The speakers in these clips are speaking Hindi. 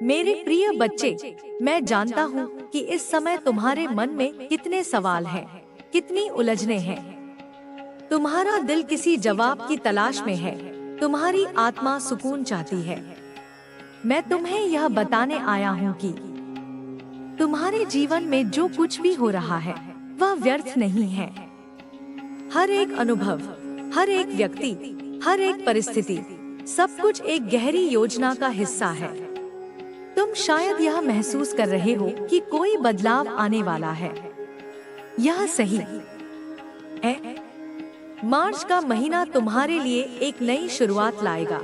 मेरे प्रिय बच्चे, मैं जानता हूँ कि इस समय तुम्हारे मन में कितने सवाल हैं, कितनी उलझने हैं। तुम्हारा दिल किसी जवाब की तलाश में है, तुम्हारी आत्मा सुकून चाहती है। मैं तुम्हें यह बताने आया हूँ कि तुम्हारे जीवन में जो कुछ भी हो रहा है वह व्यर्थ नहीं है। हर एक अनुभव, हर एक व्यक्ति, हर एक परिस्थिति, सब कुछ एक गहरी योजना का हिस्सा है। तुम शायद यह महसूस कर रहे हो कि कोई बदलाव आने वाला है। यह सही है। मार्च का महीना तुम्हारे लिए एक नई शुरुआत लाएगा,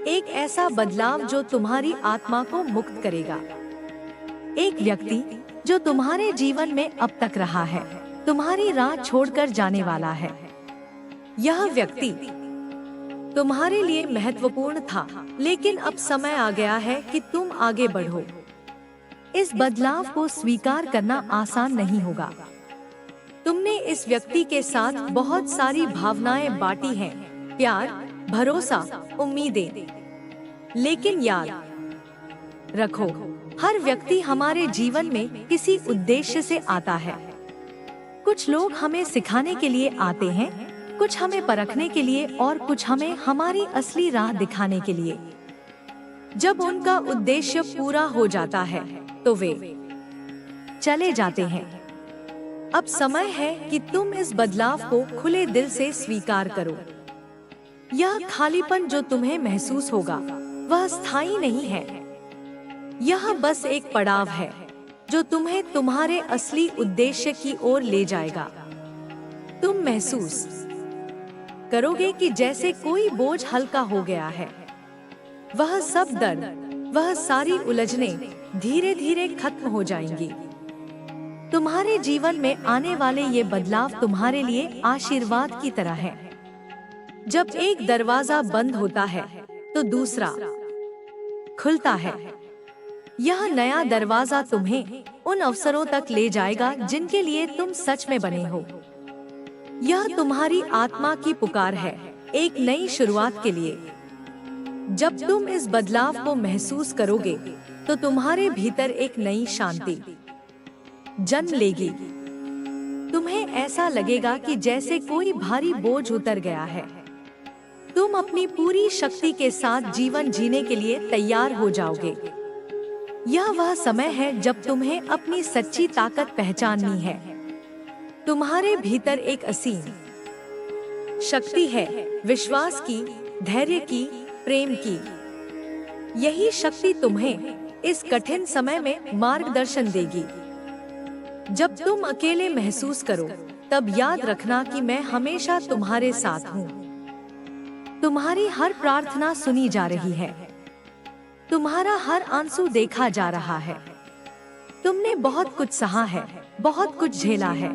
एक ऐसा बदलाव जो तुम्हारी आत्मा को मुक्त करेगा। एक व्यक्ति जो तुम्हारे जीवन में अब तक रहा है, तुम्हारी राह छोड़कर जाने वाला है। यह व्यक्ति तुम्हारे लिए महत्वपूर्ण था, लेकिन अब समय आ गया है कि तुम आगे बढ़ो। इस बदलाव को स्वीकार करना आसान नहीं होगा। तुमने इस व्यक्ति के साथ बहुत सारी भावनाएं बांटी हैं, प्यार, भरोसा, उम्मीदें। लेकिन याद रखो, हर व्यक्ति हमारे जीवन में किसी उद्देश्य से आता है। कुछ लोग हमें सिखाने के लिए आते हैं, कुछ हमें परखने के लिए और कुछ हमें हमारी असली राह दिखाने के लिए। जब उनका उद्देश्य पूरा हो जाता है तो वे चले जाते हैं। अब समय है कि तुम इस बदलाव को खुले दिल से स्वीकार करो। यह खालीपन जो तुम्हें महसूस होगा वह स्थायी नहीं है। यह बस एक पड़ाव है जो तुम्हें तुम्हारे असली उद्देश्य की ओर ले जाएगा। तुम महसूस करोगे कि जैसे कोई बोझ हल्का हो गया है। वह सब दर्द, वह सारी उलझनें धीरे धीरे खत्म हो जाएंगी। तुम्हारे जीवन में आने वाले ये बदलाव तुम्हारे लिए आशीर्वाद की तरह है। जब एक दरवाजा बंद होता है तो दूसरा खुलता है। यह नया दरवाजा तुम्हें उन अवसरों तक ले जाएगा जिनके लिए तुम सच में बने हो। यह तुम्हारी आत्मा की पुकार है, एक नई शुरुआत के लिए। जब तुम इस बदलाव को महसूस करोगे तो तुम्हारे भीतर एक नई शांति जन्म लेगी। तुम्हें ऐसा लगेगा कि जैसे कोई भारी बोझ उतर गया है। तुम अपनी पूरी शक्ति के साथ जीवन जीने के लिए तैयार हो जाओगे। यह वह समय है जब तुम्हें अपनी सच्ची ताकत पहचाननी है। तुम्हारे भीतर एक असीम शक्ति है, विश्वास की, धैर्य की, प्रेम की। यही शक्ति तुम्हें इस कठिन समय में मार्गदर्शन देगी। जब तुम अकेले महसूस करो तब याद रखना कि मैं हमेशा तुम्हारे साथ हूँ। तुम्हारी हर प्रार्थना सुनी जा रही है, तुम्हारा हर आंसू देखा जा रहा है। तुमने बहुत कुछ सहा है, बहुत कुछ झेला है,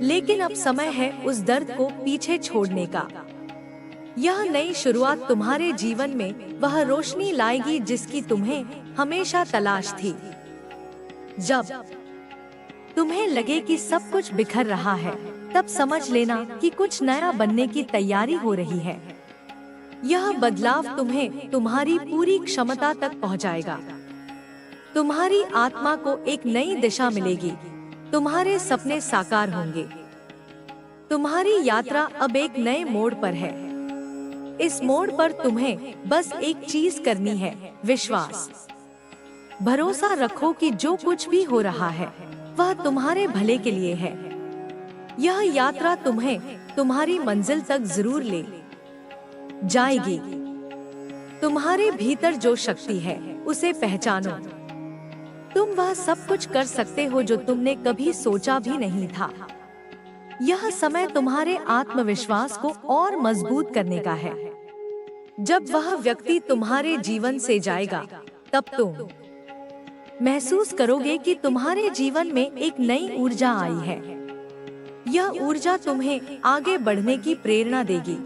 लेकिन अब समय है उस दर्द को पीछे छोड़ने का। यह नई शुरुआत तुम्हारे जीवन में वह रोशनी लाएगी जिसकी तुम्हें हमेशा तलाश थी। जब तुम्हें लगे कि सब कुछ बिखर रहा है, तब समझ लेना कि कुछ नया बनने की तैयारी हो रही है। यह बदलाव तुम्हें तुम्हारी पूरी क्षमता तक पहुंचाएगा। तुम्हारी आत्मा को एक नई दिशा मिलेगी, तुम्हारे सपने साकार होंगे। तुम्हारी यात्रा अब एक नए मोड़ पर है। इस मोड़ पर तुम्हें बस एक चीज करनी है, विश्वास। भरोसा रखो कि जो कुछ भी हो रहा है वह तुम्हारे भले के लिए है। यह यात्रा तुम्हें तुम्हारी मंजिल तक जरूर ले जाएगी। तुम्हारे भीतर जो शक्ति है उसे पहचानो। तुम वह सब कुछ कर सकते हो जो तुमने कभी सोचा भी नहीं था। यह समय तुम्हारे आत्मविश्वास को और मजबूत करने का है। जब वह व्यक्ति तुम्हारे जीवन से जाएगा तब तुम महसूस करोगे कि तुम्हारे जीवन में एक नई ऊर्जा आई है। यह ऊर्जा तुम्हें आगे बढ़ने की प्रेरणा देगी।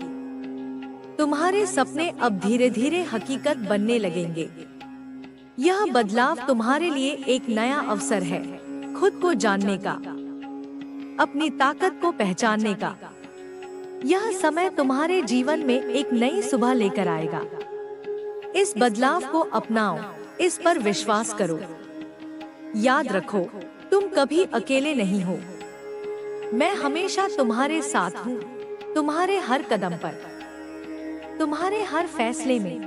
तुम्हारे सपने अब धीरे धीरे हकीकत बनने लगेंगे। यह बदलाव तुम्हारे लिए एक नया अवसर है, खुद को जानने का, अपनी ताकत को पहचानने का। यह समय तुम्हारे जीवन में एक नई सुबह लेकर आएगा। इस बदलाव को अपनाओ, इस पर विश्वास करो। याद रखो, तुम कभी अकेले नहीं हो। मैं हमेशा तुम्हारे साथ हूँ, तुम्हारे हर कदम पर, तुम्हारे हर फैसले में।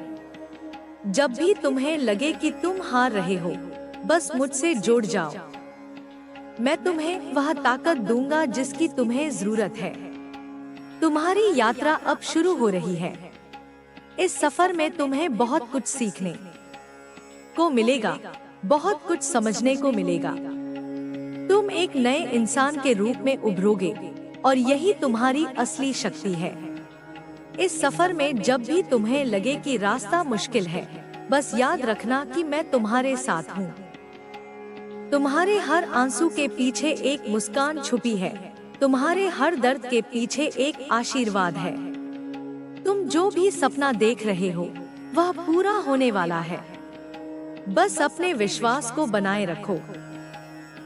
जब भी तुम्हें लगे कि तुम हार रहे हो, बस मुझसे जुड़ जाओ। मैं तुम्हें वह ताकत दूंगा जिसकी तुम्हें जरूरत है। तुम्हारी यात्रा अब शुरू हो रही है। इस सफर में तुम्हें बहुत कुछ सीखने को मिलेगा, बहुत कुछ समझने को मिलेगा। तुम एक नए इंसान के रूप में उभरोगे और यही तुम्हारी असली शक्ति है। इस सफर में जब भी तुम्हें लगे कि रास्ता मुश्किल है, बस याद रखना कि मैं तुम्हारे साथ हूँ। तुम्हारे हर आंसू के पीछे एक मुस्कान छुपी है, तुम्हारे हर दर्द के पीछे एक आशीर्वाद है। तुम जो भी सपना देख रहे हो, वह पूरा होने वाला है। बस अपने विश्वास को बनाए रखो।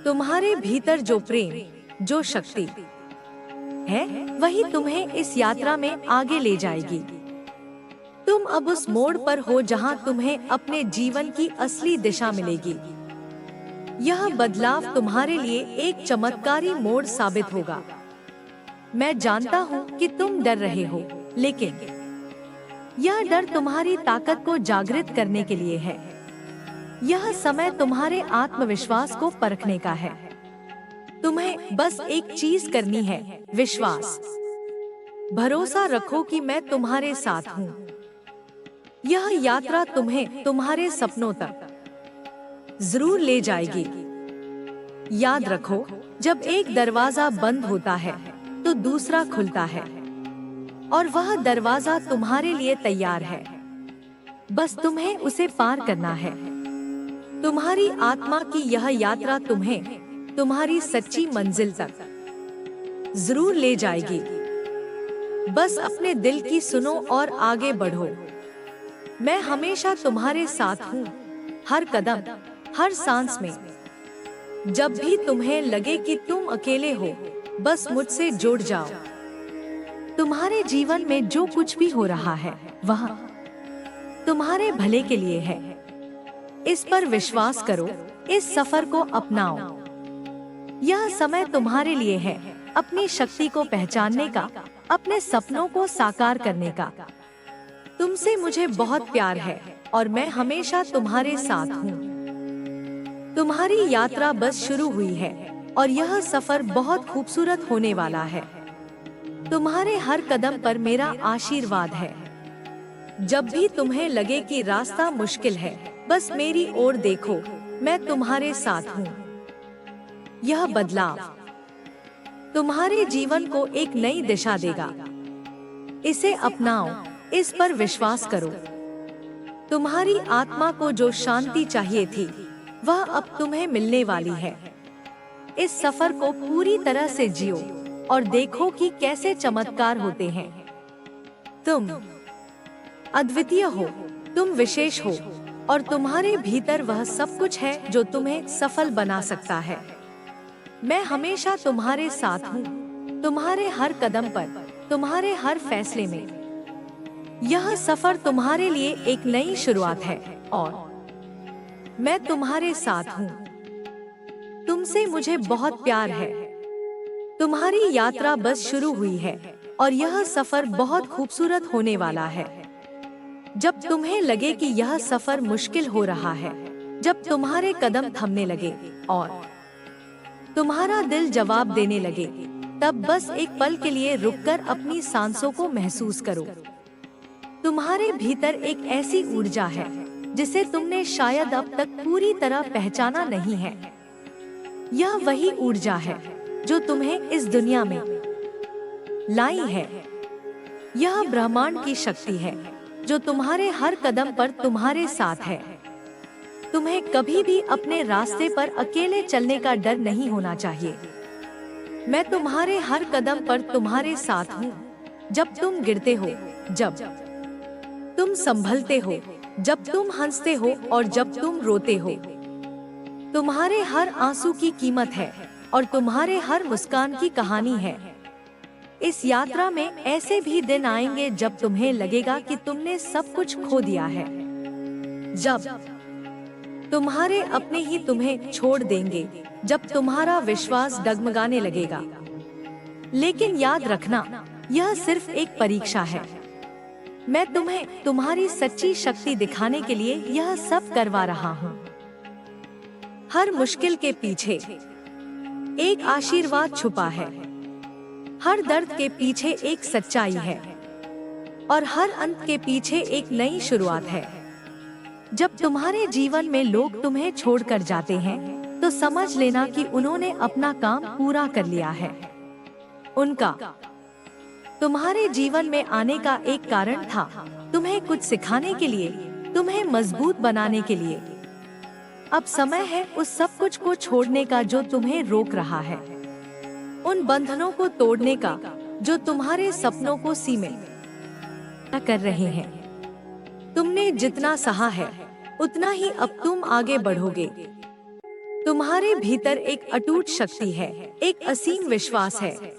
तुम्हारे भीतर जो प्रेम, जो शक्ति है, वही तुम्हें इस यात्रा में आगे ले जाएगी। तुम अब उस मोड़ पर हो जहां तुम्हें अपने जीवन की असली दिशा मिलेगी। यह बदलाव तुम्हारे लिए एक चमत्कारी मोड़ साबित होगा। मैं जानता हूँ कि तुम डर रहे हो, लेकिन यह डर तुम्हारी ताकत को जागृत करने के लिए है। यह समय तुम्हारे आत्मविश्वास को परखने का है। तुम्हें बस एक चीज करनी है, विश्वास। भरोसा रखो कि मैं तुम्हारे साथ हूँ। यह यात्रा तुम्हें तुम्हारे सपनों तक जरूर ले जाएगी। याद रखो, जब एक दरवाजा बंद होता है तो दूसरा खुलता है, और वह दरवाजा तुम्हारे लिए तैयार है। बस तुम्हें उसे पार करना है। तुम्हारी आत्मा की यह यात्रा तुम्हें तुम्हारी सच्ची मंजिल तक जरूर ले जाएगी। बस अपने दिल की सुनो और आगे बढ़ो। मैं हमेशा तुम्हारे साथ हूँ, हर कदम, हर सांस में। जब भी तुम्हें लगे कि तुम अकेले हो, बस मुझसे जुड़ जाओ। तुम्हारे जीवन में जो कुछ भी हो रहा है, वह तुम्हारे भले के लिए है। इस पर विश्वास करो, इस सफर को अपनाओ। यह समय तुम्हारे लिए है, अपनी शक्ति को पहचानने का, अपने सपनों को साकार करने का। तुमसे मुझे बहुत प्यार है और मैं हमेशा तुम्हारे साथ हूँ। तुम्हारी यात्रा बस शुरू हुई है और यह सफर बहुत खूबसूरत होने वाला है। तुम्हारे हर कदम पर मेरा आशीर्वाद है। जब भी तुम्हें लगे कि रास्ता मुश्किल है, बस मेरी ओर देखो, मैं तुम्हारे साथ हूँ। यह बदलाव तुम्हारे जीवन को एक नई दिशा देगा। इसे अपनाओ, इस पर विश्वास करो। तुम्हारी आत्मा को जो शांति चाहिए थी, वह अब तुम्हें मिलने वाली है। इस सफर को पूरी तरह से जियो और देखो कि कैसे चमत्कार होते हैं। तुम अद्वितीय हो, तुम विशेष हो, और तुम्हारे भीतर वह सब कुछ है जो तुम्हें सफल बना सकता है। मैं हमेशा तुम्हारे साथ हूँ, तुम्हारे हर कदम पर, तुम्हारे हर फैसले में। यह सफर तुम्हारे लिए एक नई शुरुआत है और मैं तुम्हारे साथ हूँ। तुमसे मुझे बहुत प्यार है। तुम्हारी यात्रा बस शुरू हुई है और यह सफर बहुत खूबसूरत होने वाला है। जब तुम्हें लगे कि यह सफर मुश्किल हो रहा है, जब तुम्हारे कदम थमने लगे और तुम्हारा दिल जवाब देने लगे, तब बस एक पल के लिए रुककर अपनी सांसों को महसूस करो। तुम्हारे भीतर एक ऐसी ऊर्जा है जिसे तुमने शायद अब तक पूरी तरह पहचाना नहीं है। यह वही ऊर्जा है जो तुम्हें इस दुनिया में लाई है। यह ब्रह्मांड की शक्ति है जो तुम्हारे हर कदम पर तुम्हारे साथ है। तुम्हें कभी भी अपने रास्ते पर अकेले चलने का डर नहीं होना चाहिए। मैं तुम्हारे हर कदम पर तुम्हारे साथ हूँ। जब तुम गिरते हो, जब तुम संभलते हो, जब तुम हंसते हो और जब तुम रोते हो, तुम्हारे हर आंसू की कीमत है और तुम्हारे हर मुस्कान की कहानी है। इस यात्रा में ऐसे भी दिन आएंगे जब तुम्हें लगेगा कि तुमने सब कुछ खो दिया है, जब तुम्हारे अपने ही तुम्हें छोड़ देंगे, जब तुम्हारा विश्वास डगमगाने लगेगा। लेकिन याद रखना, यह सिर्फ एक परीक्षा है। मैं तुम्हें तुम्हारी सच्ची शक्ति दिखाने के लिए यह सब करवा रहा हूँ। हर मुश्किल के पीछे एक आशीर्वाद छुपा है, हर दर्द के पीछे एक सच्चाई है, और हर अंत के पीछे एक नई शुरुआत है। जब तुम्हारे जीवन में लोग तुम्हें छोड़कर जाते हैं, तो समझ लेना कि उन्होंने अपना काम पूरा कर लिया है। उनका तुम्हारे जीवन में आने का एक कारण था, तुम्हें कुछ सिखाने के लिए, तुम्हें मजबूत बनाने के लिए। अब समय है उस सब कुछ को छोड़ने का जो तुम्हें रोक रहा है, उन बंधनों को तोड़ने का जो तुम्हारे सपनों को सीमित कर रहे हैं। तुमने जितना सहा है, उतना ही अब तुम आगे बढ़ोगे। तुम्हारे भीतर एक अटूट शक्ति है, एक असीम विश्वास है।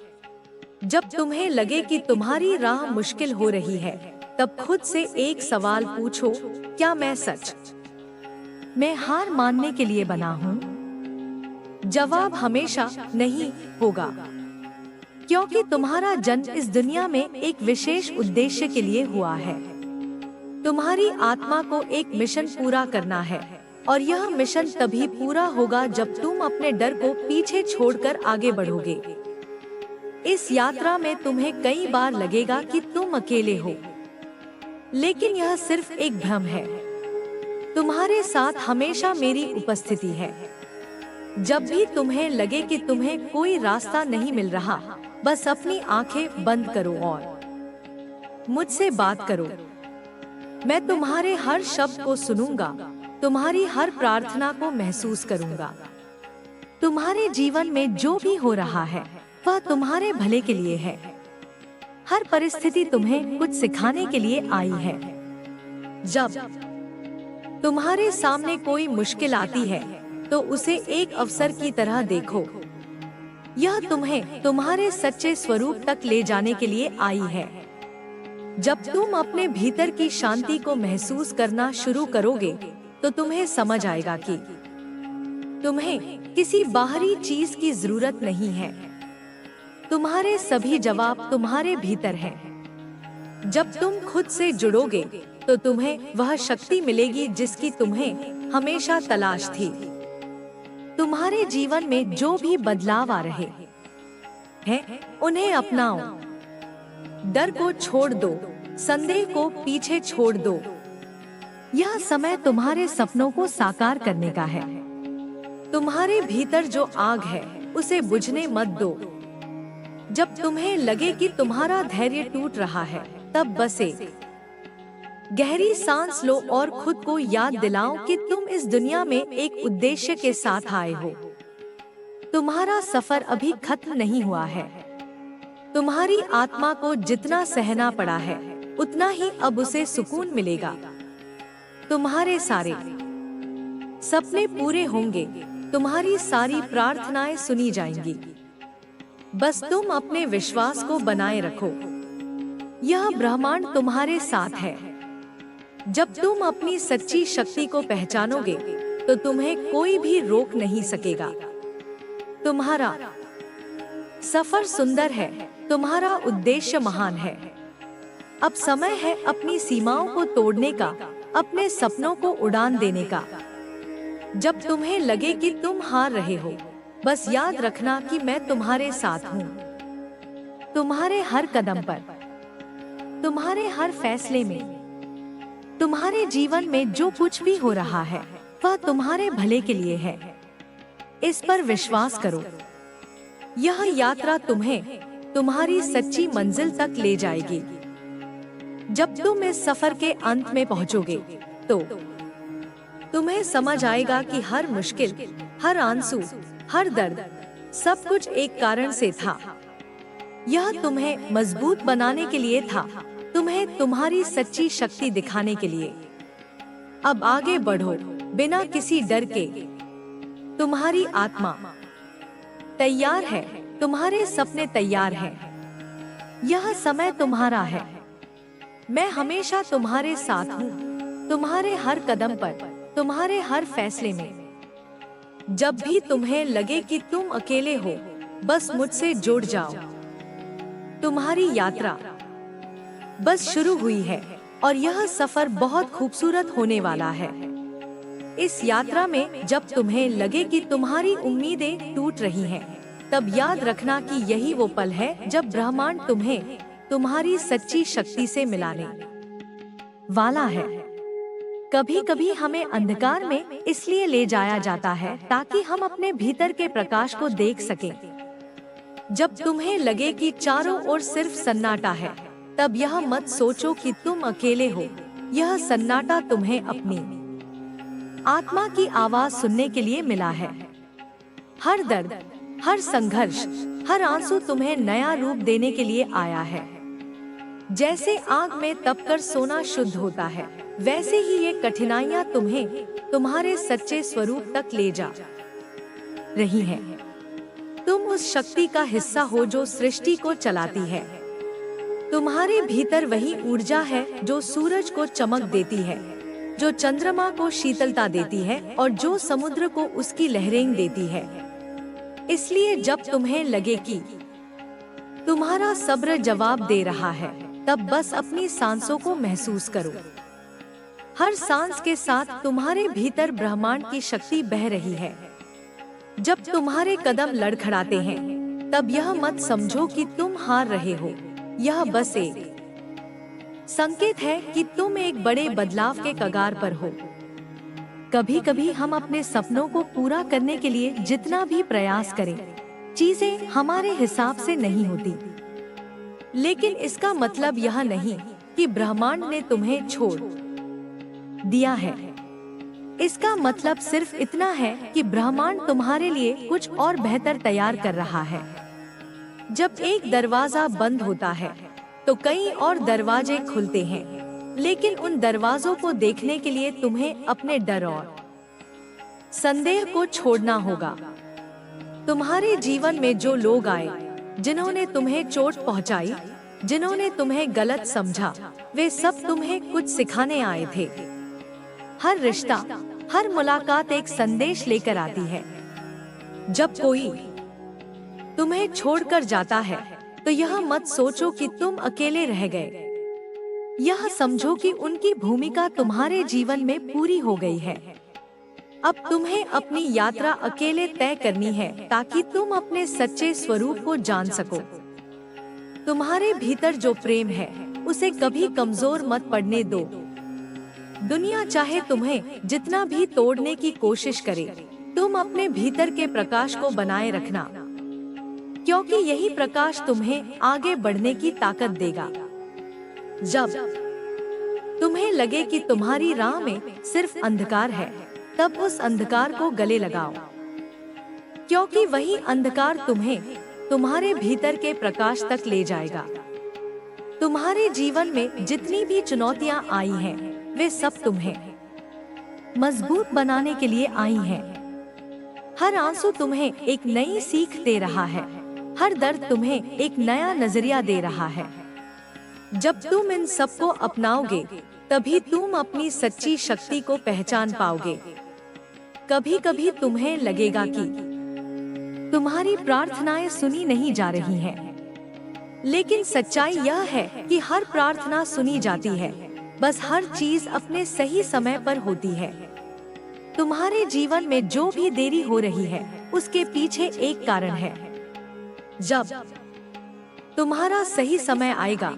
जब तुम्हें लगे कि तुम्हारी राह मुश्किल हो रही है, तब खुद से एक सवाल पूछो, क्या मैं हार मानने के लिए बना हूँ? जवाब हमेशा नहीं होगा, क्योंकि तुम्हारा जन्म इस दुनिया में एक विशेष उद्देश्य के लिए हुआ है। तुम्हारी आत्मा को एक मिशन पूरा करना है, और यह मिशन तभी पूरा होगा जब तुम अपने डर को पीछे छोड़कर आगे बढ़ोगे। इस यात्रा में तुम्हें कई बार लगेगा कि तुम अकेले हो, लेकिन यह सिर्फ एक भ्रम है। तुम्हारे साथ हमेशा मेरी उपस्थिति है। जब भी तुम्हें लगे कि तुम्हें कोई रास्ता नहीं मिल रहा, बस अपनी आंखें बंद करो और मुझसे बात करो। मैं तुम्हारे हर शब्द को सुनूंगा, तुम्हारी हर प्रार्थना को महसूस करूंगा। तुम्हारे जीवन में जो भी हो रहा है, वह तुम्हारे भले के लिए है। हर परिस्थिति तुम्हें कुछ सिखाने के लिए आई है। जब तुम्हारे सामने कोई मुश्किल आती है, तो उसे एक अवसर की तरह देखो। यह तुम्हें तुम्हारे सच्चे स्वरूप तक ले जाने के लिए आई है। जब तुम अपने भीतर की शांति को महसूस करना शुरू करोगे, तो तुम्हें समझ आएगा कि तुम्हें किसी बाहरी चीज की जरूरत नहीं है। तुम्हारे सभी जवाब तुम्हारे भीतर हैं। जब तुम खुद से जुड़ोगे, तो तुम्हें वह शक्ति मिलेगी जिसकी तुम्हें हमेशा तलाश थी। तुम्हारे जीवन में जो भी बदलाव आ रहे हैं, उन्हें अपनाओ। डर को छोड़ दो, संदेह को पीछे छोड़ दो। यह समय तुम्हारे सपनों को साकार करने का है। तुम्हारे भीतर जो आग है, उसे बुझने मत दो। जब तुम्हें लगे कि तुम्हारा धैर्य टूट रहा है, तब बस एक गहरी सांस लो और खुद को याद दिलाओ कि तुम इस दुनिया में एक उद्देश्य के साथ आए हो। तुम्हारा सफर अभी खत्म नहीं हुआ है। तुम्हारी आत्मा को जितना सहना पड़ा है, उतना ही अब उसे सुकून मिलेगा। तुम्हारे सारे सपने पूरे होंगे, तुम्हारी सारी प्रार्थनाएं सुनी जाएंगी। बस तुम अपने विश्वास को बनाए रखो। यह ब्रह्मांड तुम्हारे साथ है। जब तुम अपनी सच्ची शक्ति को पहचानोगे, तो तुम्हें कोई भी रोक नहीं सकेगा। तुम्हारा सफर सुंदर है, तुम्हारा उद्देश्य महान है। अब समय है अपनी सीमाओं को तोड़ने का, अपने सपनों को उड़ान देने का। जब तुम्हें लगे कि तुम हार रहे हो, बस याद रखना कि मैं तुम्हारे साथ हूँ। तुम्हारे हर कदम पर, तुम्हारे हर फैसले में, तुम्हारे जीवन में जो कुछ भी हो रहा है, वह तुम्हारे भले के लिए है। इस पर विश्वास करो। यह यात्रा तुम्हें तुम्हारी सच्ची मंजिल तक ले जाएगी। जब तुम इस सफर के अंत में पहुंचोगे, तो तुम्हें समझ आएगा कि हर मुश्किल, हर आंसू, हर दर्द, सब कुछ एक कारण से था। यह तुम्हें मजबूत बनाने के लिए था, तुम्हें तुम्हारी सच्ची शक्ति दिखाने के लिए। अब आगे बढ़ो बिना किसी डर के। तुम्हारी आत्मा तैयार है, तुम्हारे सपने तैयार हैं। यह समय तुम्हारा है। मैं हमेशा तुम्हारे साथ हूँ। तुम्हारे हर कदम पर, तुम्हारे हर फैसले में। जब भी तुम्हें लगे कि तुम अकेले हो, बस मुझसे जुड़ जाओ। तुम्हारी यात्रा बस शुरू हुई है और यह सफर बहुत खूबसूरत होने वाला है। इस यात्रा में जब तुम्हें लगे कि तुम्हारी उम्मीदें टूट रही हैं, तब याद रखना कि यही वो पल है जब ब्रह्मांड तुम्हें तुम्हारी सच्ची शक्ति से मिलाने वाला है। कभी कभी हमें अंधकार में इसलिए ले जाया जाता है ताकि हम अपने भीतर के प्रकाश को देख सकें। जब तुम्हें लगे कि चारों ओर सिर्फ सन्नाटा है, तब यह मत सोचो कि तुम अकेले हो। यह सन्नाटा तुम्हें अपनी आत्मा की आवाज सुनने के लिए मिला है। हर दर्द, हर संघर्ष, हर आंसू तुम्हें नया रूप देने के लिए आया है। जैसे आग में तपकर सोना शुद्ध होता है, वैसे ही ये कठिनाइयां तुम्हें तुम्हारे सच्चे स्वरूप तक ले जा रही हैं। तुम उस शक्ति का हिस्सा हो जो सृष्टि को चलाती है। तुम्हारे भीतर वही ऊर्जा है जो सूरज को चमक देती है, जो चंद्रमा को शीतलता देती है और जो समुद्र को उसकी लहरें देती है। इसलिए जब तुम्हें लगे कि तुम्हारा सब्र जवाब दे रहा है, तब बस अपनी सांसों को महसूस करो। हर सांस के साथ तुम्हारे भीतर ब्रह्मांड की शक्ति बह रही है। जब तुम्हारे कदम लड़खड़ाते हैं, तब यह मत समझो कि तुम हार रहे हो। यह बस एक संकेत है कि तुम एक बड़े बदलाव के कगार पर हो। कभी कभी हम अपने सपनों को पूरा करने के लिए जितना भी प्रयास करें, चीजें हमारे हिसाब से नहीं होती। लेकिन इसका मतलब यह नहीं कि ब्रह्मांड ने तुम्हें छोड़ दिया है। इसका मतलब सिर्फ इतना है कि ब्रह्मांड तुम्हारे लिए कुछ और बेहतर तैयार कर रहा है। जब एक दरवाजा बंद होता है, तो कई और दरवाजे खुलते हैं। लेकिन उन दरवाजों को देखने के लिए तुम्हें अपने डर और संदेह को छोड़ना होगा। तुम्हारे जीवन में जो लोग आए, जिन्होंने तुम्हें चोट पहुंचाई, जिन्होंने तुम्हें गलत समझा, वे सब तुम्हें कुछ सिखाने आए थे। हर रिश्ता, हर मुलाकात एक संदेश लेकर आती है। जब कोई तुम्हें छोड़कर जाता है, तो यह मत सोचो कि तुम अकेले रह गए। यह समझो कि उनकी भूमिका तुम्हारे जीवन में पूरी हो गई है। अब तुम्हें अपनी यात्रा अकेले तय करनी है, ताकि तुम अपने सच्चे स्वरूप को जान सको। तुम्हारे भीतर जो प्रेम है, उसे कभी कमजोर मत पड़ने दो। दुनिया चाहे तुम्हें जितना भी तोड़ने की कोशिश करे, तुम अपने भीतर के प्रकाश को बनाए रखना, क्योंकि यही प्रकाश तुम्हें आगे बढ़ने की ताकत देगा। जब तुम्हें लगे कि तुम्हारी राह में सिर्फ अंधकार है, तब उस अंधकार को गले लगाओ, क्योंकि वही अंधकार तुम्हें तुम्हारे भीतर के प्रकाश तक ले जाएगा। तुम्हारे जीवन में जितनी भी चुनौतियां आई हैं, वे सब तुम्हें मजबूत बनाने के लिए आई हैं। हर आंसू तुम्हें एक नई सीख दे रहा है, हर दर्द तुम्हें एक नया नजरिया दे रहा है। जब तुम इन सबको अपनाओगे, तभी तुम अपनी सच्ची शक्ति को पहचान पाओगे। कभी कभी तुम्हें लगेगा कि तुम्हारी प्रार्थनाएं सुनी नहीं जा रही हैं, लेकिन सच्चाई यह है कि हर प्रार्थना सुनी जाती है, बस हर चीज अपने सही समय पर होती है। तुम्हारे जीवन में जो भी देरी हो रही है, उसके पीछे एक कारण है। जब तुम्हारा सही समय आएगा,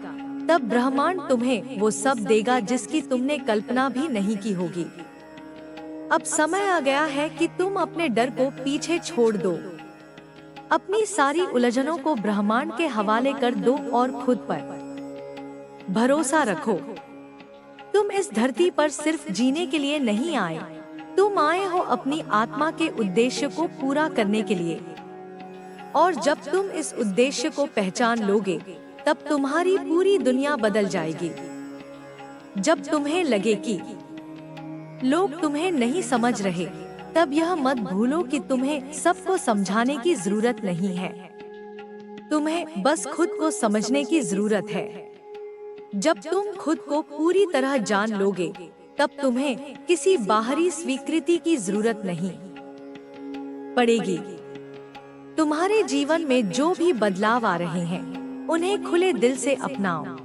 तब ब्रह्मांड तुम्हें वो सब देगा जिसकी तुमने कल्पना भी नहीं की होगी। अब समय आ गया है कि तुम अपने डर को पीछे छोड़ दो, अपनी सारी उलझनों को ब्रह्मांड के हवाले कर दो और खुद पर भरोसा रखो। तुम इस धरती पर सिर्फ जीने के लिए नहीं आए, तुम आए हो अपनी आत्मा के उद्देश्य को पूरा करने के लिए। और जब तुम इस उद्देश्य को पहचान लोगे, तब तुम्हारी पूरी दुनिया बदल जाएगी। जब तुम्हें लगे कि लोग तुम्हें नहीं समझ रहे, तब यह मत भूलो कि तुम्हें सबको समझाने की जरूरत नहीं है। तुम्हें बस खुद को समझने की जरूरत है। जब तुम खुद को पूरी तरह जान लोगे, तब तुम्हें किसी बाहरी स्वीकृति की जरूरत नहीं पड़ेगी। तुम्हारे जीवन में जो भी बदलाव आ रहे हैं, उन्हें खुले दिल से अपनाओ।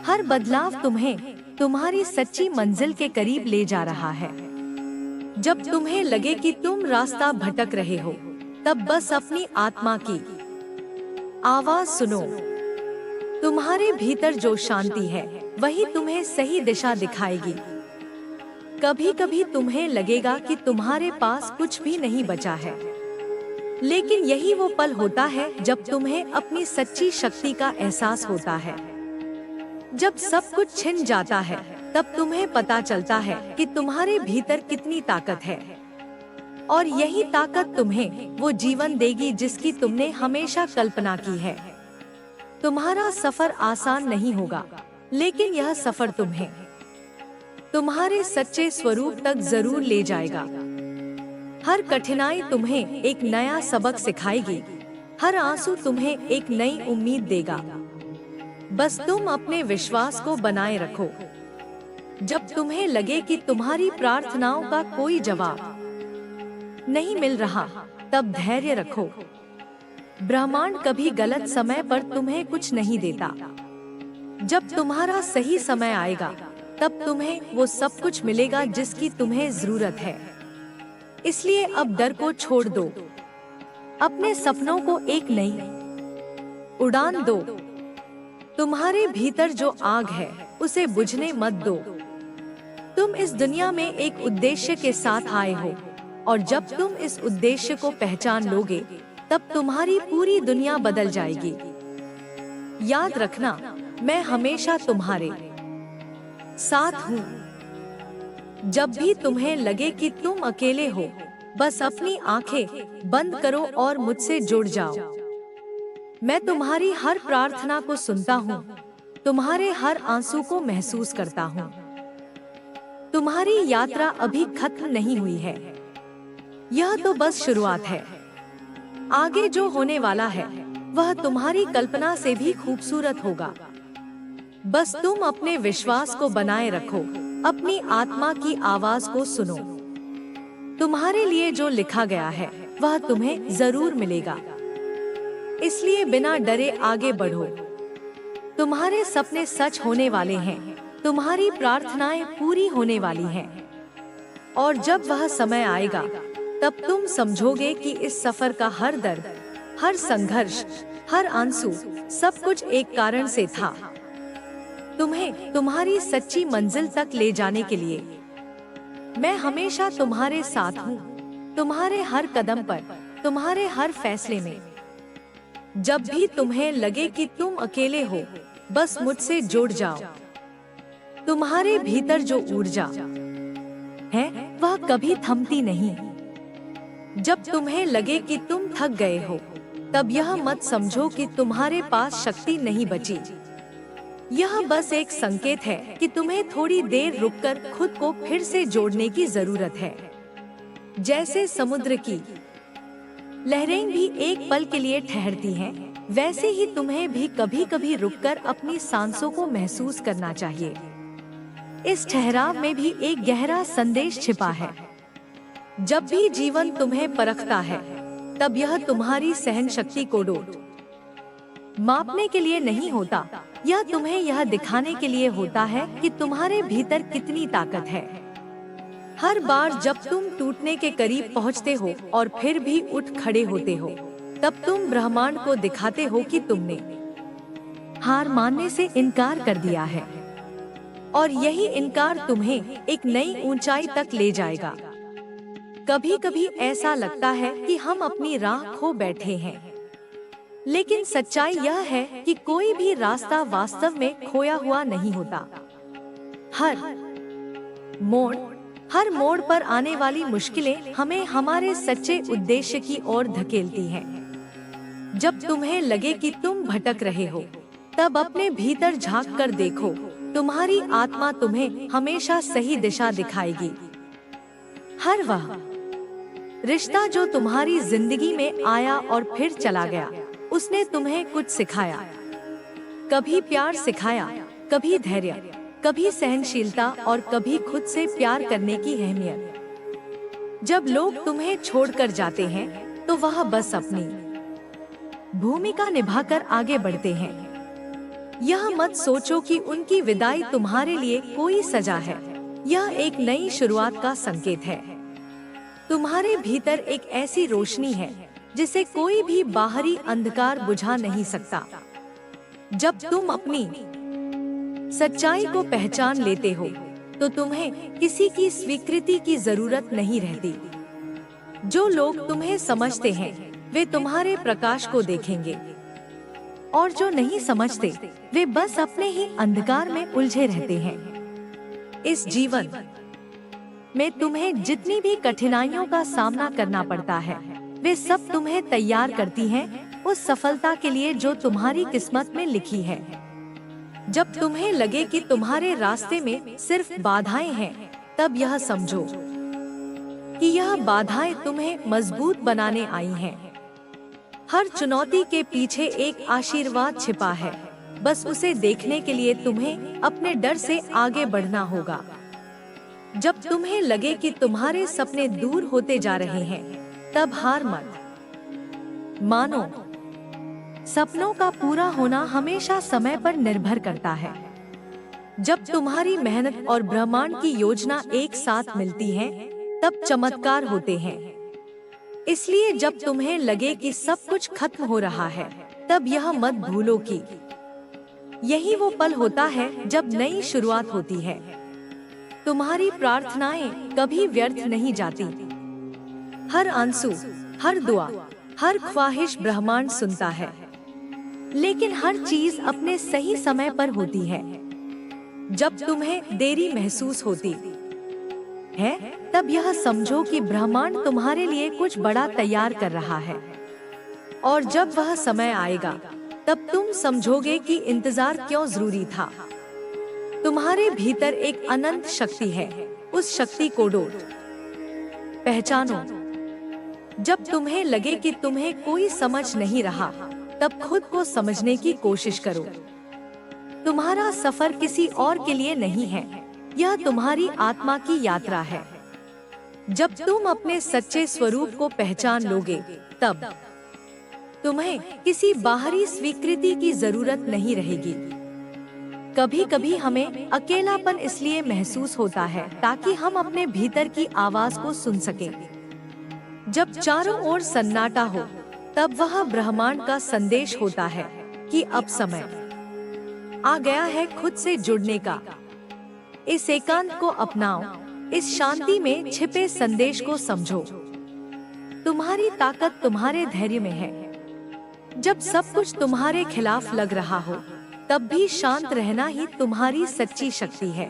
हर बदलाव तुम्हें तुम्हारी सच्ची मंजिल के करीब ले जा रहा है। जब तुम्हें लगे कि तुम रास्ता भटक रहे हो, तब बस अपनी आत्मा की आवाज सुनो। तुम्हारे भीतर जो शांति है, वही तुम्हें सही दिशा दिखाएगी। कभी कभी तुम्हें लगेगा कि तुम्हारे पास कुछ भी नहीं बचा है, लेकिन यही वो पल होता है जब तुम्हें अपनी सच्ची शक्ति का एहसास होता है। जब सब कुछ छिन जाता है, तब तुम्हें पता चलता है कि तुम्हारे भीतर कितनी ताकत है, और यही ताकत तुम्हें वो जीवन देगी जिसकी तुमने हमेशा कल्पना की है। तुम्हारा सफर आसान नहीं होगा, लेकिन यह सफर तुम्हें तुम्हारे सच्चे स्वरूप तक जरूर ले जाएगा। हर कठिनाई तुम्हें एक नया सबक सिखाएगी, हर आंसू तुम्हें एक नई उम्मीद देगा। बस तुम अपने विश्वास को बनाए रखो। जब तुम्हें लगे कि तुम्हारी प्रार्थनाओं का कोई जवाब नहीं मिल रहा, तब धैर्य रखो। ब्रह्मांड कभी गलत समय पर तुम्हें कुछ नहीं देता। जब तुम्हारा सही समय आएगा, तब तुम्हें वो सब कुछ मिलेगा जिसकी तुम्हें जरूरत है। इसलिए अब डर को छोड़ दो, अपने सपनों को एक नई उड़ान दो। तुम्हारे भीतर जो आग है, उसे बुझने मत दो। तुम इस दुनिया में एक उद्देश्य के साथ आए हो, और जब तुम इस उद्देश्य को पहचान लोगे, तब तुम्हारी पूरी दुनिया बदल जाएगी। याद रखना, मैं हमेशा तुम्हारे साथ हूँ। जब भी तुम्हें लगे कि तुम अकेले हो, बस अपनी आंखें बंद करो और मुझसे जुड़ जाओ। मैं तुम्हारी हर प्रार्थना को सुनता हूँ, तुम्हारे हर आंसू को महसूस करता हूँ। तुम्हारी यात्रा अभी खत्म नहीं हुई है, यह तो बस शुरुआत है। आगे जो होने वाला है, वह तुम्हारी कल्पना से भी खूबसूरत होगा। बस तुम अपने विश्वास को बनाए रखो, अपनी आत्मा की आवाज को सुनो। तुम्हारे लिए जो लिखा गया है, वह तुम्हें जरूर मिलेगा। इसलिए बिना डरे आगे बढ़ो। तुम्हारे सपने सच होने वाले हैं, तुम्हारी प्रार्थनाएं पूरी होने वाली हैं। और जब वह समय आएगा, तब तुम समझोगे कि इस सफर का हर दर्द, हर संघर्ष, हर आंसू, सब कुछ एक कारण से था। तुम्हें तुम्हारी सच्ची मंजिल तक ले जाने के लिए मैं हमेशा तुम्हारे साथ हूँ, तुम्हारे हर कदम पर, तुम्हारे हर फैसले में। जब भी तुम्हें लगे कि तुम अकेले हो, बस मुझसे जुड़ जाओ। तुम्हारे भीतर जो ऊर्जा है, वह कभी थमती नहीं। जब तुम्हें लगे कि तुम थक गए हो, तब यह मत समझो कि तुम्हारे पास शक्ति नहीं बची। यह बस एक संकेत है कि तुम्हें थोड़ी देर रुककर खुद को फिर से जोड़ने की जरूरत है। जैसे समुद्र की लहरें भी एक पल के लिए ठहरती हैं, वैसे ही तुम्हें भी कभी कभी रुककर अपनी सांसों को महसूस करना चाहिए। इस ठहराव में भी एक गहरा संदेश छिपा है। जब भी जीवन तुम्हें परखता है, तब यह तुम्हारी सहन शक्ति को मापने के लिए नहीं होता, यह तुम्हें यह दिखाने के लिए होता है कि तुम्हारे भीतर कितनी ताकत है। हर बार जब तुम टूटने के करीब पहुंचते हो और फिर भी उठ खड़े होते हो, तब तुम ब्रह्मांड को दिखाते हो कि तुमने हार मानने से इनकार कर दिया है, और यही इनकार तुम्हें एक नई ऊंचाई तक ले जाएगा। कभी कभी ऐसा लगता है कि हम अपनी राह खो बैठे हैं, लेकिन सच्चाई यह है कि कोई भी रास्ता वास्तव में खोया हुआ नहीं होता। हर मोड़ पर आने वाली मुश्किलें हमें हमारे सच्चे उद्देश्य की ओर धकेलती हैं। जब तुम्हें लगे कि तुम भटक रहे हो, तब अपने भीतर झांक कर देखो। तुम्हारी आत्मा तुम्हें हमेशा सही दिशा दिखाएगी। हर वह रिश्ता जो तुम्हारी जिंदगी में आया और फिर चला गया, उसने तुम्हें कुछ सिखाया। कभी प्यार सिखाया, कभी धैर्य, कभी सहनशीलता और कभी खुद से प्यार करने की अहमियत। जब लोग तुम्हें छोड़कर जाते हैं तो वह बस अपनी भूमिका निभाकर आगे बढ़ते हैं। यह मत सोचो कि उनकी विदाई तुम्हारे लिए कोई सजा है। यह एक नई शुरुआत का संकेत है। तुम्हारे भीतर एक ऐसी रोशनी है जिसे कोई भी बाहरी अंधकार बुझा नहीं सकता। जब तुम अपनी सच्चाई को पहचान लेते हो तो तुम्हें किसी की स्वीकृति की जरूरत नहीं रहती। जो लोग तुम्हें समझते हैं वे तुम्हारे प्रकाश को देखेंगे, और जो नहीं समझते वे बस अपने ही अंधकार में उलझे रहते हैं। इस जीवन में तुम्हें जितनी भी कठिनाइयों का सामना करना पड़ता है, वे सब तुम्हें तैयार करती हैं उस सफलता के लिए जो तुम्हारी किस्मत में लिखी है। जब तुम्हें लगे कि तुम्हारे रास्ते में सिर्फ बाधाएं हैं, तब यह समझो कि यह बाधाएं तुम्हें मजबूत बनाने आई हैं। हर चुनौती के पीछे एक आशीर्वाद छिपा है, बस उसे देखने के लिए तुम्हें अपने डर से आगे बढ़ना होगा। जब तुम्हें लगे कि तुम्हारे सपने दूर होते जा रहे हैं, तब हार मत मानो। सपनों का पूरा होना हमेशा समय पर निर्भर करता है। जब तुम्हारी मेहनत और ब्रह्मांड की योजना एक साथ मिलती है, तब चमत्कार होते हैं। इसलिए जब तुम्हें लगे कि सब कुछ खत्म हो रहा है, तब यह मत भूलो कि यही वो पल होता है जब नई शुरुआत होती है। तुम्हारी प्रार्थनाएं कभी व्यर्थ नहीं जाती। हर आंसू, हर दुआ, हर ख्वाहिश ब्रह्मांड सुनता है। लेकिन हर चीज अपने सही समय पर होती है। जब तुम्हें देरी महसूस होती है, तब यह समझो कि ब्रह्मांड तुम्हारे लिए कुछ बड़ा तैयार कर रहा है। और जब वह समय आएगा, तब तुम समझोगे कि इंतजार क्यों जरूरी था। तुम्हारे भीतर एक अनंत शक्ति है, उस शक्ति को पहचानो। जब तुम्हें लगे कि तुम्हें कोई समझ नहीं रहा, तब खुद को समझने की कोशिश करो। तुम्हारा सफर किसी और के लिए नहीं है, यह तुम्हारी आत्मा की यात्रा है। जब तुम अपने सच्चे स्वरूप को पहचान लोगे, तब तुम्हें किसी बाहरी स्वीकृति की जरूरत नहीं रहेगी। कभी कभी हमें अकेलापन इसलिए महसूस होता है ताकि हम अपने भीतर की आवाज को सुन सकें। जब चारों ओर सन्नाटा हो, तब वह ब्रह्मांड का संदेश होता है कि अब समय आ गया है खुद से जुड़ने का। इस एकांत को अपनाओ, इस शांति में छिपे संदेश को समझो। तुम्हारी ताकत तुम्हारे धैर्य में है। जब सब कुछ तुम्हारे खिलाफ लग रहा हो, तब भी शांत रहना ही तुम्हारी सच्ची शक्ति है,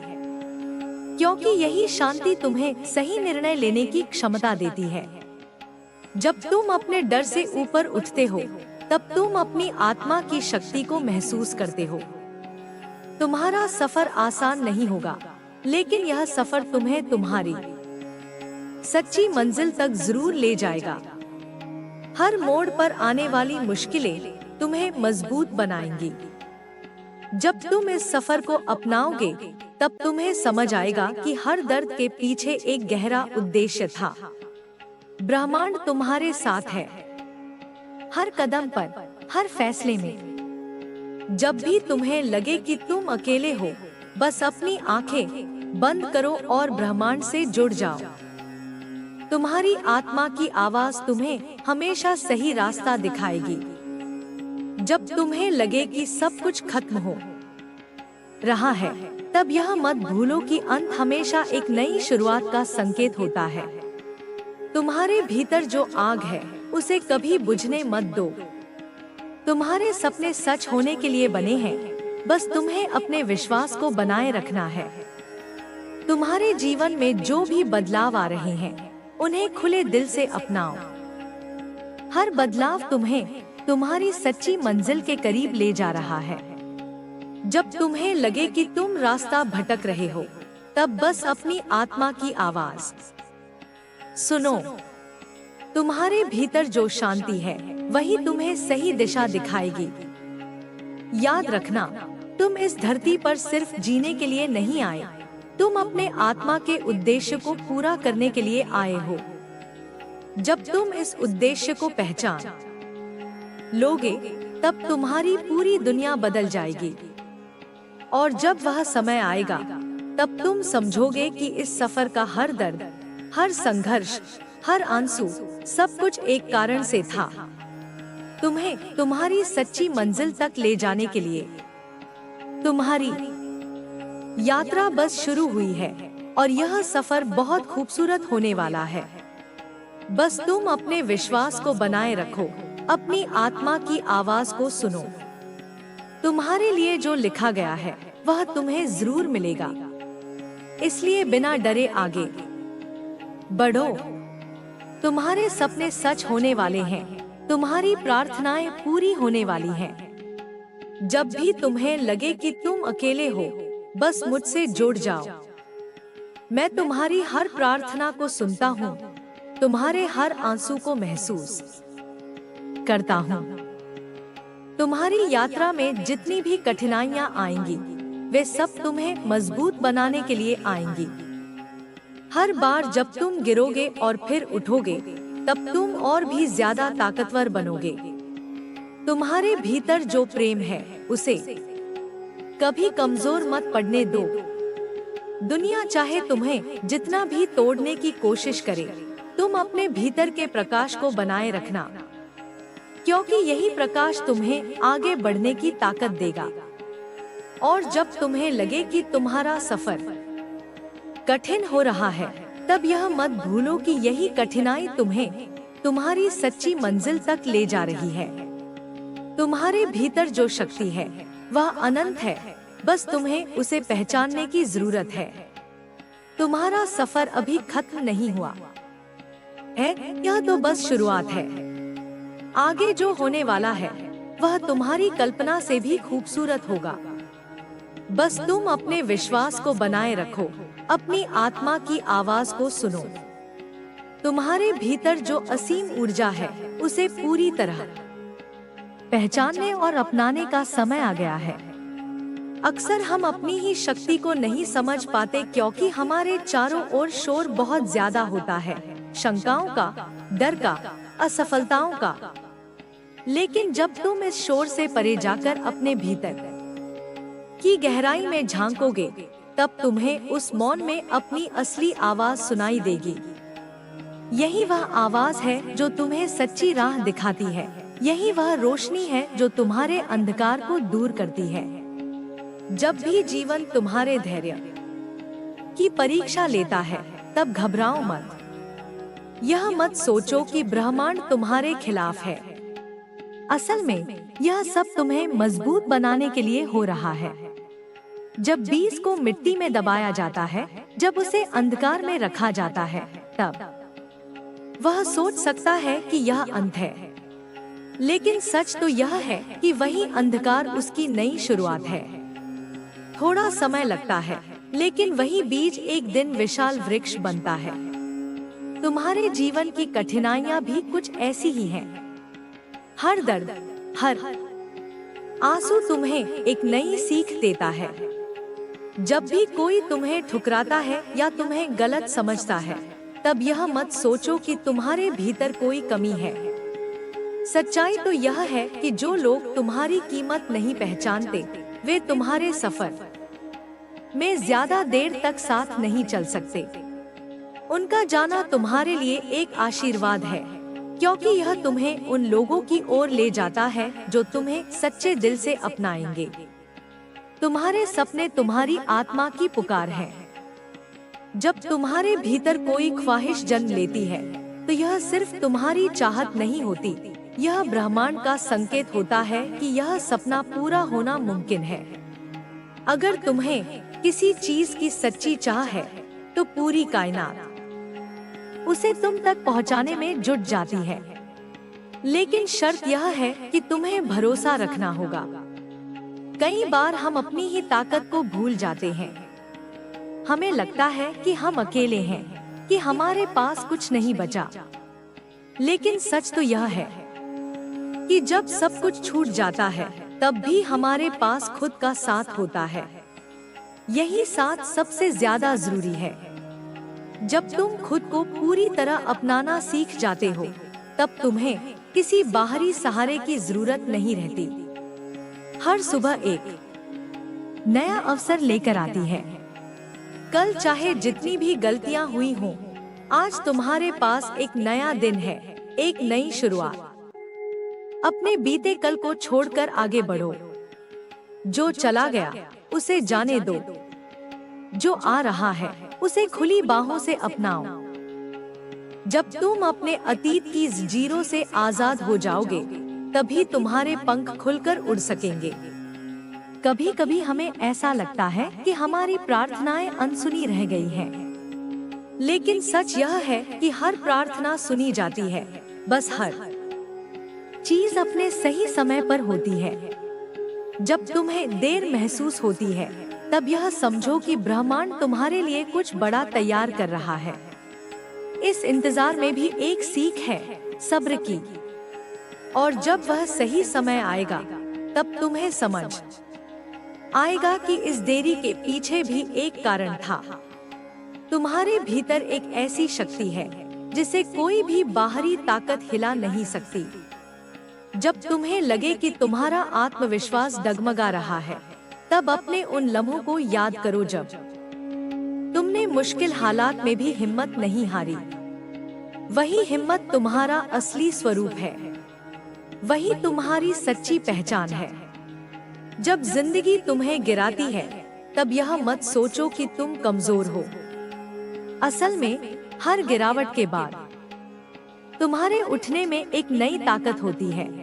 क्योंकि यही शांति तुम्हें सही निर्णय लेने की क्षमता देती है। जब तुम अपने डर से ऊपर उठते हो, तब तुम अपनी आत्मा की शक्ति को महसूस करते हो। तुम्हारा सफर आसान नहीं होगा, लेकिन यह सफर तुम्हें तुम्हारी सच्ची मंजिल तक जरूर ले जाएगा। हर मोड़ पर आने वाली मुश्किलें तुम्हें मजबूत बनाएंगी। जब तुम इस सफर को अपनाओगे, तब तुम्हें समझ आएगा कि हर दर्द के पीछे एक गहरा उद्देश्य था। ब्रह्मांड तुम्हारे साथ है, हर कदम पर, हर फैसले में। जब भी तुम्हें लगे कि तुम अकेले हो, बस अपनी आंखें बंद करो और ब्रह्मांड से जुड़ जाओ। तुम्हारी आत्मा की आवाज तुम्हें हमेशा सही रास्ता दिखाएगी। जब तुम्हें लगे कि सब कुछ खत्म हो रहा है, तब यह मत भूलो कि अंत हमेशा एक नई शुरुआत का संकेत होता है। तुम्हारे भीतर जो आग है, उसे कभी बुझने मत दो। तुम्हारे सपने सच होने के लिए बने हैं, बस तुम्हें अपने विश्वास को बनाए रखना है। तुम्हारे जीवन में जो भी बदलाव आ रहे हैं, उन्हें खुले दिल से अपनाओ। हर बदलाव तुम्हें तुम्हारी सच्ची मंजिल के करीब ले जा रहा है। जब तुम्हें लगे कि तुम रास्ता भटक रहे हो, तब बस अपनी आत्मा की आवाज सुनो। तुम्हारे भीतर जो शांति है, वही तुम्हें सही दिशा दिखाएगी। याद रखना, तुम इस धरती पर सिर्फ जीने के लिए नहीं आए, तुम अपने आत्मा के उद्देश्य को पूरा करने के लिए आए हो। जब तुम इस उद्देश्य को पहचान लोगे, तब तुम्हारी पूरी दुनिया बदल जाएगी। और जब वह समय आएगा, तब तुम समझोगे कि इस सफर का हर दर्द, हर संघर्ष, हर आंसू, सब कुछ एक कारण से था, तुम्हें तुम्हारी सच्ची मंजिल तक ले जाने के लिए। तुम्हारी यात्रा बस शुरू हुई है और यह सफर बहुत खूबसूरत होने वाला है। बस तुम अपने विश्वास को बनाए रखो, अपनी आत्मा की आवाज को सुनो। तुम्हारे लिए जो लिखा गया है वह तुम्हें जरूर मिलेगा। इसलिए बिना डरे आगे बढ़ो। तुम्हारे सपने सच होने वाले हैं, तुम्हारी प्रार्थनाएं पूरी होने वाली हैं। जब भी तुम्हें लगे कि तुम अकेले हो, बस मुझसे जुड़ जाओ। मैं तुम्हारी हर प्रार्थना को सुनता हूँ, तुम्हारे हर आंसू को महसूस करता हूँ। तुम्हारी यात्रा में जितनी भी कठिनाइयाँ आएंगी, वे सब तुम्हें मजबूत बनाने के लिए आएंगी। हर बार जब तुम गिरोगे और फिर उठोगे, तब तुम और भी ज्यादा ताकतवर बनोगे। तुम्हारे भीतर जो प्रेम है, उसे कभी कमजोर मत पड़ने दो। दुनिया चाहे तुम्हें जितना भी तोड़ने की कोशिश करे, तुम अपने भीतर के प्रकाश को बनाए रखना, क्योंकि यही प्रकाश तुम्हें आगे बढ़ने की ताकत देगा। और जब तुम्हें लगे कि तुम्हारा सफर कठिन हो रहा है, तब यह मत भूलो कि यही कठिनाई तुम्हें तुम्हारी सच्ची मंजिल तक ले जा रही है। तुम्हारे भीतर जो शक्ति है वह अनंत है, बस तुम्हें उसे पहचानने की जरूरत है। तुम्हारा सफर अभी खत्म नहीं हुआ है, यह तो बस शुरुआत है। आगे जो होने वाला है वह तुम्हारी कल्पना से भी खूबसूरत होगा। बस तुम अपने विश्वास को बनाए रखो, अपनी आत्मा की आवाज को सुनो। तुम्हारे भीतर जो असीम ऊर्जा है, उसे पूरी तरह पहचानने और अपनाने का समय आ गया है। अक्सर हम अपनी ही शक्ति को नहीं समझ पाते, क्योंकि हमारे चारों ओर शोर बहुत ज्यादा होता है, शंकाओं का, डर का, असफलताओं का। लेकिन जब तुम इस शोर से परे जाकर अपने भीतर की गहराई में झांकोगे, तब तुम्हें उस मौन में अपनी असली आवाज सुनाई देगी। यही वह आवाज है जो तुम्हें सच्ची राह दिखाती है। यही वह रोशनी है जो तुम्हारे अंधकार को दूर करती है। जब भी जीवन तुम्हारे धैर्य की परीक्षा लेता है, तब घबराओ मत। यह मत सोचो कि ब्रह्मांड तुम्हारे खिलाफ है। असल में यह सब तुम्हें मजबूत बनाने के लिए हो रहा है। जब बीज को मिट्टी में दबाया जाता है, जब उसे अंधकार में रखा जाता है, तब वह सोच सकता है कि यह अंत है। लेकिन सच तो यह है कि वही अंधकार उसकी नई शुरुआत है। थोड़ा समय लगता है, लेकिन वही बीज एक दिन विशाल वृक्ष बनता है। तुम्हारे जीवन की कठिनाइयां भी कुछ ऐसी ही हैं। हर दर्द, हर आंसू तुम्हें एक नई सीख देता है। जब भी कोई तुम्हें ठुकराता है या तुम्हें गलत समझता है, तब यह मत सोचो कि तुम्हारे भीतर कोई कमी है। सच्चाई तो यह है कि जो लोग तुम्हारी कीमत नहीं पहचानते, वे तुम्हारे सफर में ज्यादा देर तक साथ नहीं चल सकते। उनका जाना तुम्हारे लिए एक आशीर्वाद है, क्योंकि यह तुम्हें उन लोगों की ओर ले जाता है जो तुम्हें सच्चे दिल से अपनाएंगे। तुम्हारे सपने तुम्हारी आत्मा की पुकार है। जब तुम्हारे भीतर कोई ख्वाहिश जन्म लेती है, तो यह सिर्फ तुम्हारी चाहत नहीं होती, यह ब्रह्मांड का संकेत होता है कि यह सपना पूरा होना मुमकिन है। अगर तुम्हें किसी चीज की सच्ची चाह है, तो पूरी कायनात उसे तुम तक पहुंचाने में जुट जाती है। लेकिन शर्त यह है कि तुम्हें भरोसा रखना होगा। कई बार हम अपनी ही ताकत को भूल जाते हैं। हमें लगता है कि हम अकेले हैं, कि हमारे पास कुछ नहीं बचा। लेकिन सच तो यह है कि जब सब कुछ छूट जाता है, तब भी हमारे पास खुद का साथ होता है। यही साथ सबसे ज्यादा जरूरी है। जब तुम खुद को पूरी तरह अपनाना सीख जाते हो, तब तुम्हें किसी बाहरी सहारे की जरूरत नहीं रहती। हर सुबह एक नया अवसर लेकर आती है। कल चाहे जितनी भी गलतियां हुई हों, आज तुम्हारे पास एक नया दिन है, एक नई शुरुआत। अपने बीते कल को छोड़कर आगे बढ़ो। जो चला गया उसे जाने दो, जो आ रहा है उसे खुली बाहों से अपनाओ। जब तुम अपने अतीत की जंजीरों से आजाद हो जाओगे, तभी तुम्हारे पंख खुलकर उड़ सकेंगे। कभी कभी हमें ऐसा लगता है कि हमारी प्रार्थनाएं अनसुनी रह गई हैं। लेकिन सच यह है कि हर प्रार्थना सुनी जाती है, बस हर चीज अपने सही समय पर होती है। जब तुम्हें देर महसूस होती है, तब यह समझो कि ब्रह्मांड तुम्हारे लिए कुछ बड़ा तैयार कर रहा है। इस इंतजार में भी एक सीख है, सब्र की। और जब वह सही समय आएगा, तब तुम्हें समझ आएगा कि इस देरी के पीछे भी एक कारण था। तुम्हारे भीतर एक ऐसी शक्ति है जिसे कोई भी बाहरी ताकत हिला नहीं सकती। जब तुम्हें लगे कि तुम्हारा आत्मविश्वास डगमगा रहा है, तब अपने उन लम्हों को याद करो जब तुमने मुश्किल हालात में भी हिम्मत नहीं हारी। वही हिम्मत तुम्हारा असली स्वरूप है, वही तुम्हारी सच्ची पहचान है। जब जिंदगी तुम्हें गिराती है, तब यह मत सोचो कि तुम कमजोर हो। असल में हर गिरावट के बाद तुम्हारे उठने में एक नई ताकत होती है।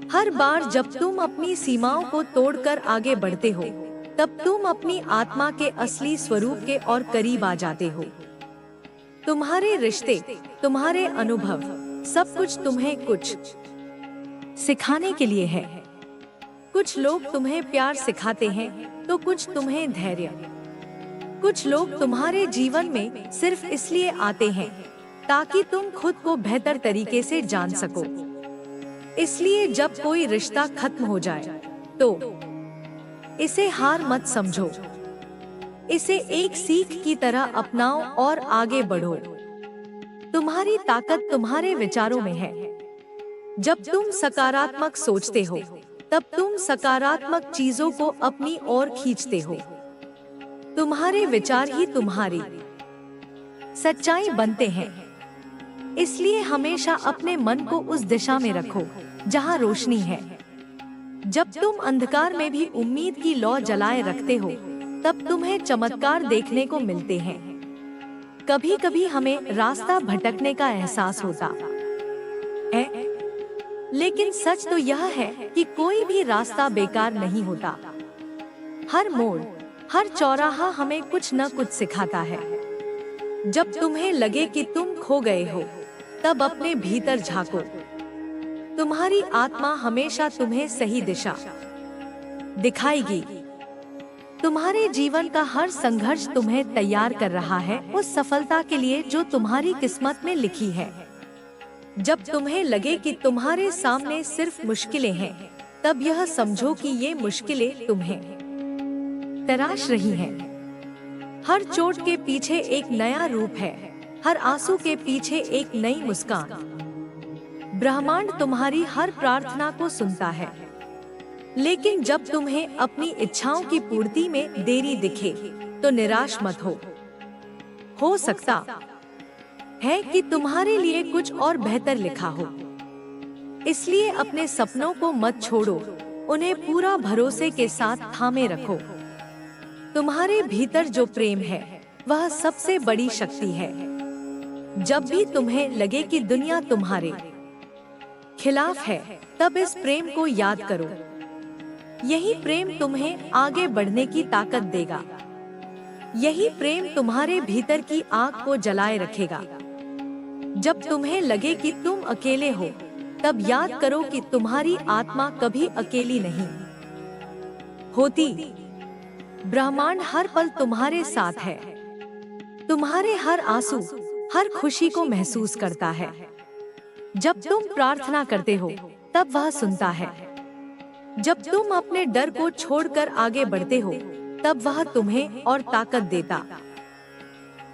हर बार जब तुम अपनी सीमाओं को तोड़कर आगे बढ़ते हो, तब तुम अपनी आत्मा के असली स्वरूप के और करीब आ जाते हो। तुम्हारे रिश्ते, तुम्हारे अनुभव, सब कुछ तुम्हें कुछ सिखाने के लिए है। कुछ लोग तुम्हें प्यार सिखाते हैं, तो कुछ तुम्हें धैर्य। कुछ लोग तुम्हारे जीवन में सिर्फ इसलिए आते हैं ताकि तुम खुद को बेहतर तरीके से जान सको। इसलिए जब कोई रिश्ता खत्म हो जाए, तो इसे हार मत समझो। इसे एक सीख की तरह अपनाओ और आगे बढ़ो। तुम्हारी ताकत तुम्हारे विचारों में है। जब तुम सकारात्मक सोचते हो, तब तुम सकारात्मक चीजों को अपनी ओर खींचते हो। तुम्हारे विचार ही तुम्हारी सच्चाई बनते हैं। इसलिए हमेशा अपने मन को उस दिशा में रखो जहां रोशनी है। जब तुम अंधकार में भी उम्मीद की लौ जलाए रखते हो, तब तुम्हें चमत्कार देखने को मिलते हैं। कभी कभी हमें रास्ता भटकने का एहसास होता है, लेकिन सच तो यह है कि कोई भी रास्ता बेकार नहीं होता। हर मोड़, हर चौराहा हमें कुछ न कुछ सिखाता है। जब तुम्हें लगे कि तुम खो गए हो, तब अपने भीतर झांको। तुम्हारी आत्मा हमेशा तुम्हें सही दिशा दिखाएगी। तुम्हारे जीवन का हर संघर्ष तुम्हें तैयार कर रहा है उस सफलता के लिए जो तुम्हारी किस्मत में लिखी है। जब तुम्हें लगे कि तुम्हारे सामने सिर्फ मुश्किलें हैं, तब यह समझो कि ये मुश्किलें तुम्हें तराश रही हैं। हर चोट के पीछे एक नया रूप है, हर आंसू के पीछे एक नई मुस्कान। ब्रह्मांड तुम्हारी हर प्रार्थना को सुनता है। लेकिन जब तुम्हें अपनी इच्छाओं की पूर्ति में देरी दिखे, तो निराश मत हो सकता है कि तुम्हारे लिए कुछ और बेहतर लिखा हो। इसलिए अपने सपनों को मत छोड़ो, उन्हें पूरा भरोसे के साथ थामे रखो। तुम्हारे भीतर जो प्रेम है, वह सबसे बड़ी शक्ति है। जब भी तुम्हें लगे कि दुनिया तुम्हारे खिलाफ है, तब इस प्रेम को याद करो। यही प्रेम तुम्हें आगे बढ़ने की ताकत देगा। यही प्रेम तुम्हारे भीतर की आग को जलाए रखेगा। जब तुम्हें लगे कि तुम अकेले हो, तब याद करो कि तुम्हारी आत्मा कभी अकेली नहीं होती। ब्रह्मांड हर पल तुम्हारे साथ है। तुम्हारे हर आंसू, हर खुशी को महसूस करता है। जब तुम प्रार्थना करते हो, तब वह सुनता है। जब तुम अपने डर को छोड़कर आगे बढ़ते हो, तब वह तुम्हें और ताकत देता